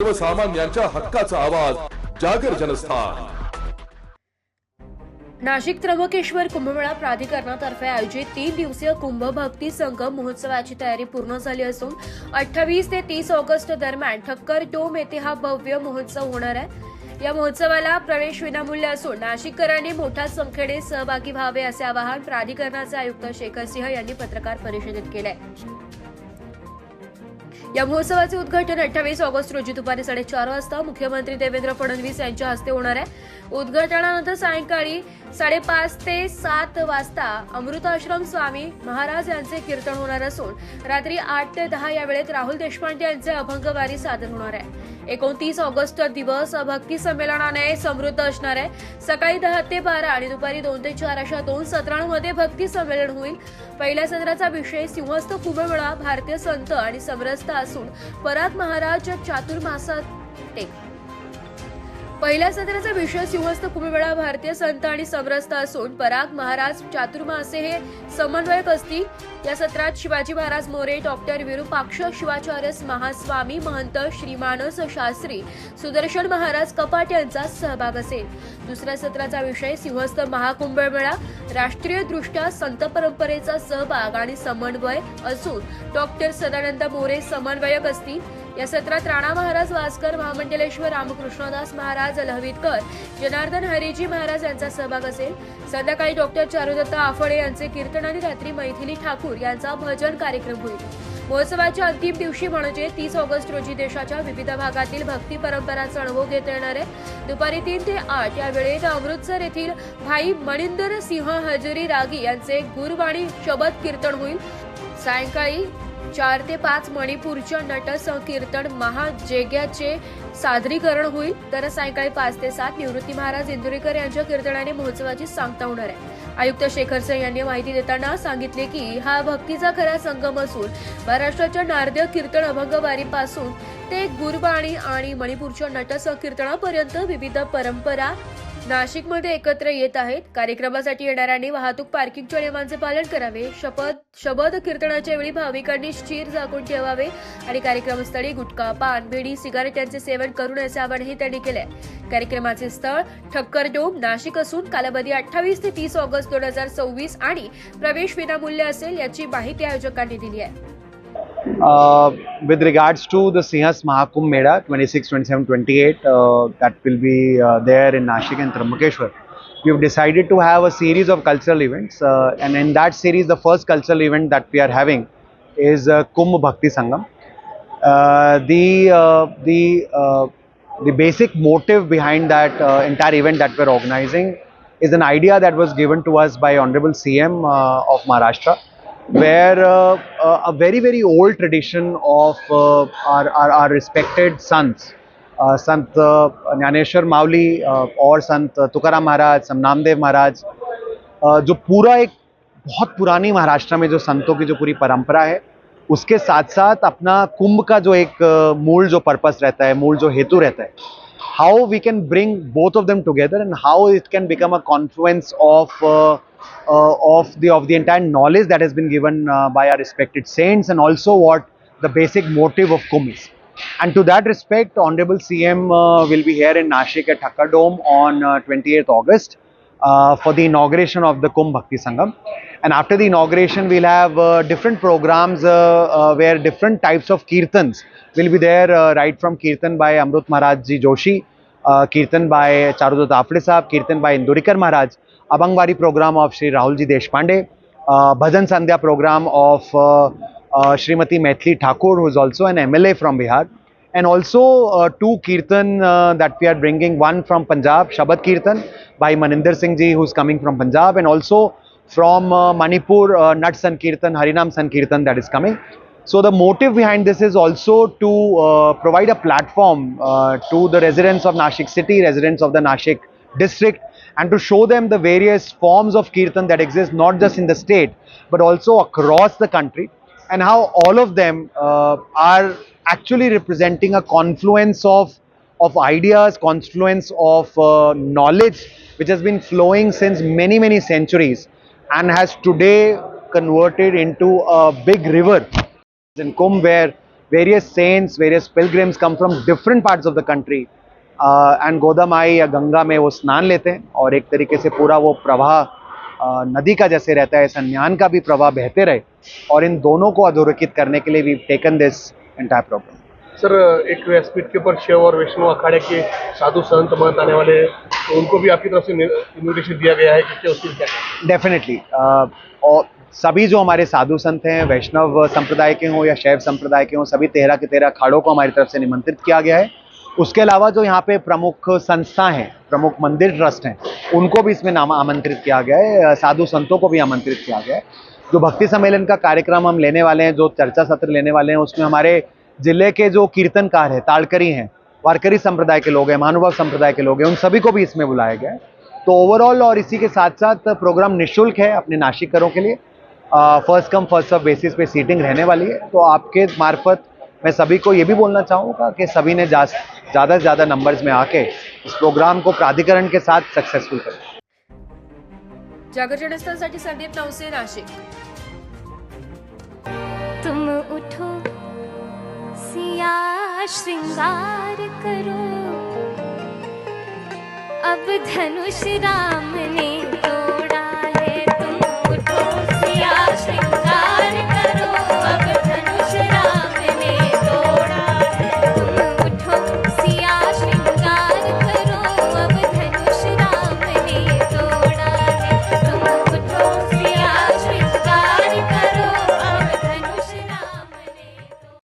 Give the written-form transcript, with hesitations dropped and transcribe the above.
सर्वसामान्यांच्या हक्काचा आवाज जागर जनस्थान. नाशिक त्र्यंबकेश्वर कुंभमेळा प्राधिकरणातर्फे आयोजित 3 दिवसीय कुंभ भक्ती संगम महोत्सवाची तयारी पूर्ण झाली असून 28 ते 30 ऑगस्ट दरम्यान ठक्कर डोम येथे हा भव्य महोत्सव होणार आहे. या महोत्सवाला प्रवेश विनामूल्य असून नाशिककरांनी मोठ्या संख्येने सहभागी व्हावे असे आवाहन प्राधिकरणाचे आयुक्त शेखर सिंह यांनी पत्रकार परिषदेत केले. या महोत्सवाचे उद्घाटन 28 ऑगस्ट रोजी दुपारी 4:30 वाजता मुख्यमंत्री देवेंद्र फडणवीस यांच्या हस्ते होणार आहे. उद्घाटनानंतर सायंकाळी 5:30 ते 7 वाजता अमृताश्रम स्वामी महाराज यांचे कीर्तन होणार असून रात्री 8 ते 10 या वेळेत राहुल देशपांडे यांचे अभंगवारी सादर होणार आहे. 29 ऑगस्ट दिवस भक्ती संमेलनाने समृद्ध असणार आहे. सकाळी 10 ते 12 आणि दुपारी 2 ते 4 अशा 2 सत्रांमध्ये भक्ती संमेलन होईल. पहिल्या सत्राचा विषय सिंहस्थ कुंभमेळा भारतीय संत आणि समरसता असून पराग महाराज चातुर्मासात पहिल्या सत्राचा विषय सिंहस्थ कुंभमेळा भारतीय संत आणि समरसता असून पराग महाराज चातुर्मासे हे समन्वयक असतील. या सत्रात शिवाजी महाराज मोरे, डॉक्टर विरूपाक्ष शिवाचार्य महास्वामी महंत श्रीमानस शास्त्री, सुदर्शन महाराज कपाट यांचा सहभाग असेल. दुसऱ्या सत्राचा विषय सिंहस्थ महाकुंभमेळा राष्ट्रीय दृष्ट्या संत परंपरेचा सहभाग आणि समन्वय असून डॉक्टर सदानंद मोरे समन्वयक असतील. या सत्रात राणा महाराज वासकर, महामंडलेश्वर रामकृष्णदास महाराज लहवीतकर, जनार्दन हरिजी महाराज यांचा सहभाग असेल. संध्याकाळी डॉक्टर चारुदत्त आफळे यांचे कीर्तन आणि रात्री मैथिली ठाकूर यांचा भजन कार्यक्रम होईल. महोत्सवाच्या अंतिम दिवशी म्हणजे 30 ऑगस्ट रोजी देशाच्या विविध भागातील भक्ती परंपरांचा अनुभव घेता येणार आहे. दुपारी 3 ते 8 या वेळेत अमृतसर येथील भाई मणिंदर सिंह हजरी रागी यांचे गुरबाणी शबद कीर्तन होईल. सायंकाळी 4 ते 5 मणिपूरच्या नट संकीर्तन महाजेग्याचे सादरीकरण होईल. तर सायंकाळी 5 ते 7 निवृत्ती महाराज इंदुरीकर यांच्या कीर्तनाने महोत्सवाची सांगता होणार आहे. आयुक्त शेखर सिंह यांनी माहिती देताना सांगितले की हा भक्तीचा खरा संगम असून महाराष्ट्राच्या नारदीय कीर्तन अभंगवारीपासून ते गुरबाणी आणि मणिपूरच्या नट संकीर्तनापर्यंत विविध परंपरा नाशिकमध्ये एकत्र येत आहेत. कार्यक्रमासाठी येणाऱ्यांनी वाहतूक पार्किंगच्या नियमांचे पालन करावे. शबद कीर्तनाच्या वेळी भाविकांनी स्थिर झाकून ठेवावे आणि कार्यक्रमस्थळी गुटखा, पान, बिडी, सिगारेट यांचे सेवन करू नये आवाहनही त्यांनी केले. कार्यक्रमाचे स्थळ ठक्कर डोम नाशिक असून कालावधी 28 ते 30 ऑगस्ट 2024 आणि प्रवेश विनामूल्य असेल याची माहिती आयोजकांनी दिली आहे. With regards to the Sinhas Mahakumbh Mela 26, 27, 28 that will be there in Nashik and Trimbakeshwar, we've decided to have a series of cultural events and in that series the first cultural event that we are having is Kumbh Bhakti Sangam. The basic motive behind that entire event that we're organizing is an idea that was given to us by Honorable CM of Maharashtra, where a very old tradition of our respected sants, Sant Jnaneshwar Mauli और संत तुकाराम महाराज, संत नामदेव महाराज, जो पूरा एक बहुत पुरानी महाराष्ट्र में जो संतों की जो पूरी परंपरा है, उसके साथ साथ अपना कुंभ का जो एक मूल जो पर्पस रहता है, मूल जो हेतु रहता है, how we can bring both of them together and how it can become a confluence of the entire knowledge that has been given by our respected saints and also what the basic motive of Kumbh is. And to that respect, Honorable CM will be here in Nashik at Thakkar Dome on 28th August for the inauguration of the Kumbh Bhakti Sangam. And after the inauguration, we'll have different programs where different types of kirtans will be there, right from kirtan by Amrut Maharaj Ji Joshi, kirtan by Charudat Afle Sahab, kirtan by Indurikar Maharaj, Abangwari program of Shri Rahul Ji Deshpande, Bhajan Sandhya program of Srimati Maithili Thakur, who is also an MLA from Bihar, and also 2 kirtan that we are bringing, one from Punjab, Shabad Kirtan by Maninder Singh Ji, who is coming from Punjab, and also from Manipur, Nat Sankirtan, Harinam Sankirtan that is coming. So the motive behind this is also to provide a platform to the residents of Nashik city, residents of the Nashik district, and to show them the various forms of kirtan that exist not just in the state but also across the country, and how all of them are actually representing a confluence of ideas, confluence of knowledge which has been flowing since many centuries and has today converted into a big river in Kumbh, where various saints, various pilgrims come from different parts of the country and गोदामाई या गंगा में वो स्नान लेते हैं और एक तरीके से पूरा वो प्रवाह नदी का जैसे रहता है, संज्ञान का भी प्रवाह बहते रहे और इन दोनों को अधोरेखित करने के लिए we taken this entire programme. Sir, एक व्यासपीठ के ऊपर शैव और वैष्णव अखाड़े के साधु संत महंत आने वाले हैं, तो उनको भी आपकी तरफ से इन्विटेशन दिया गया है कि क्या उसकी क्या? डेफिनेटली और सभी जो हमारे साधु संत हैं, वैष्णव संप्रदाय के हों या शैव संप्रदाय के हों, सभी 13 के 13 अखाड़ों को हमारी तरफ से निमंत्रित किया गया है। उसके अलावा जो यहाँ पे प्रमुख संस्था हैं, प्रमुख मंदिर ट्रस्ट हैं, उनको भी इसमें नाम आमंत्रित किया गया है, साधु संतों को भी आमंत्रित किया गया है। जो भक्ति सम्मेलन का कार्यक्रम हम लेने वाले हैं, जो चर्चा सत्र लेने वाले हैं, उसमें हमारे जिले के जो कीर्तनकार हैं, ताड़करी हैं, वारकरी संप्रदाय के लोग हैं, महानुभाव संप्रदाय के लोग हैं, उन सभी को भी इसमें बुलाया गया है। तो ओवरऑल और इसी के साथ साथ प्रोग्राम निःशुल्क है अपने नासिकरों के लिए। First come first serve basis पे सीटिंग रहने वाली है। तो आपके मार्फत मैं सभी को ये भी बोलना चाहूँगा कि सभी ने ज़्यादा से ज़्यादा नंबर्स में आके इस प्रोग्राम को प्राधिकरण के साथ सक्सेसफुल करें। जागर जनस्थानसाठी संदीप नवसे, नाशिक। तुम उठो सिया श्रृंगार करो, अब धनुष राम ने